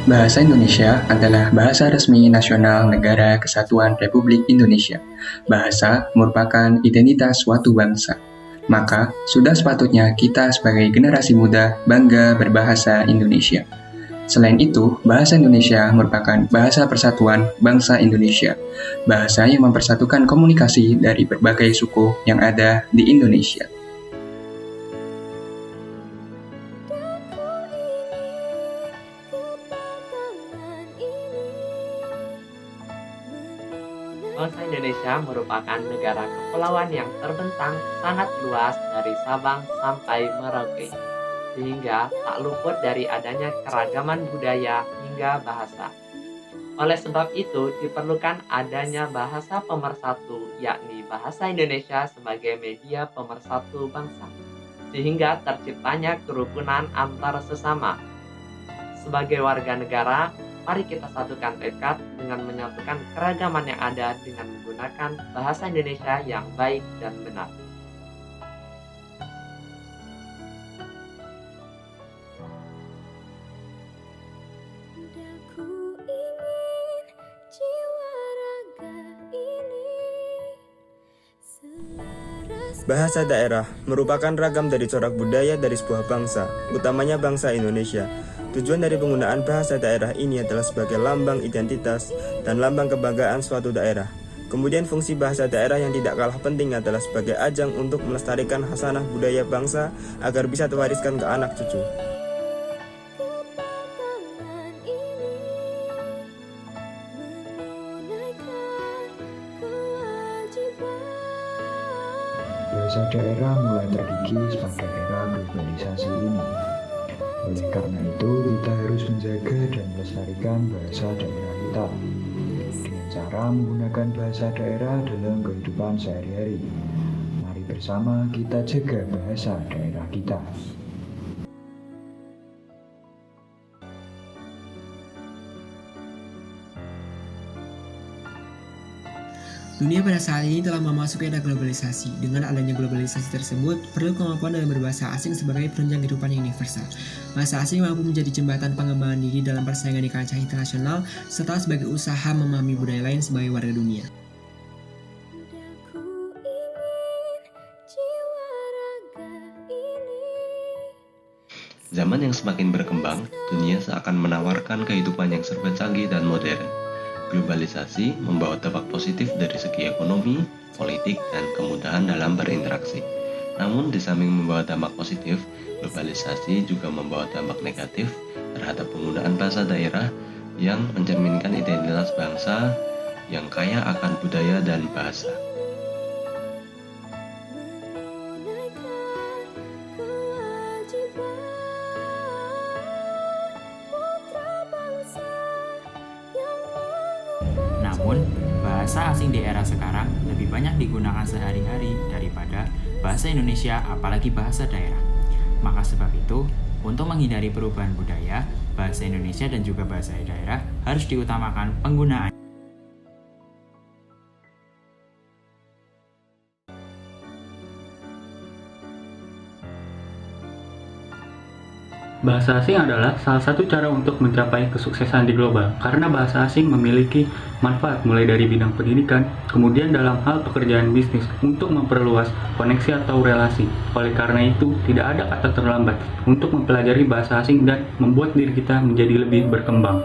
Bahasa Indonesia adalah bahasa resmi nasional Negara Kesatuan Republik Indonesia. Bahasa merupakan identitas suatu bangsa. Maka, sudah sepatutnya kita sebagai generasi muda bangga berbahasa Indonesia. Selain itu, bahasa Indonesia merupakan bahasa persatuan bangsa Indonesia. Bahasa yang mempersatukan komunikasi dari berbagai suku yang ada di Indonesia. Bangsa Indonesia merupakan negara kepulauan yang terbentang sangat luas dari Sabang sampai Merauke, sehingga tak luput dari adanya keragaman budaya hingga bahasa. Oleh sebab itu, diperlukan adanya bahasa pemersatu, yakni bahasa Indonesia sebagai media pemersatu bangsa, sehingga terciptanya kerukunan antar sesama. Sebagai warga negara, mari kita satukan tekad dengan menyatukan keragaman yang ada dengan menggunakan bahasa Indonesia yang baik dan benar. Ku ingin jiwa raga ini selaras. Bahasa daerah merupakan ragam dari corak budaya dari sebuah bangsa, utamanya bangsa Indonesia. Tujuan dari penggunaan bahasa daerah ini adalah sebagai lambang identitas dan lambang kebanggaan suatu daerah. Kemudian fungsi bahasa daerah yang tidak kalah penting adalah sebagai ajang untuk melestarikan khasanah budaya bangsa agar bisa diwariskan ke anak cucu. Kepatangan ini menunaikan kewajiban. Bahasa daerah mulai terkikis pada era globalisasi ini. Oleh karena itu, kita harus menjaga dan melestarikan bahasa daerah kita dengan cara menggunakan bahasa daerah dalam kehidupan sehari-hari. Mari bersama kita jaga bahasa daerah kita. Dunia pada saat ini telah memasuki era globalisasi. Dengan adanya globalisasi tersebut, perlu kemampuan dalam berbahasa asing sebagai penunjang kehidupan yang universal. Bahasa asing mampu menjadi jembatan pengembangan diri dalam persaingan di kancah internasional, serta sebagai usaha memahami budaya lain sebagai warga dunia. Ku ingin jiwa raga ini. Zaman yang semakin berkembang, dunia seakan menawarkan kehidupan yang serba canggih dan modern. Globalisasi membawa dampak positif dari segi ekonomi, politik, dan kemudahan dalam berinteraksi. Namun, di samping membawa dampak positif, globalisasi juga membawa dampak negatif terhadap penggunaan bahasa daerah yang mencerminkan identitas bangsa yang kaya akan budaya dan bahasa. Menunaikan kewajiban putra bangsa yang mengubah. Namun, bahasa asing di era sekarang lebih banyak digunakan sehari-hari daripada bahasa Indonesia, apalagi bahasa daerah. Maka sebab itu, untuk menghindari perubahan budaya, bahasa Indonesia dan juga bahasa daerah harus diutamakan penggunaan. Bahasa asing adalah salah satu cara untuk mencapai kesuksesan di global, karena bahasa asing memiliki manfaat mulai dari bidang pendidikan, kemudian dalam hal pekerjaan bisnis untuk memperluas koneksi atau relasi. Oleh karena itu, tidak ada kata terlambat untuk mempelajari bahasa asing dan membuat diri kita menjadi lebih berkembang.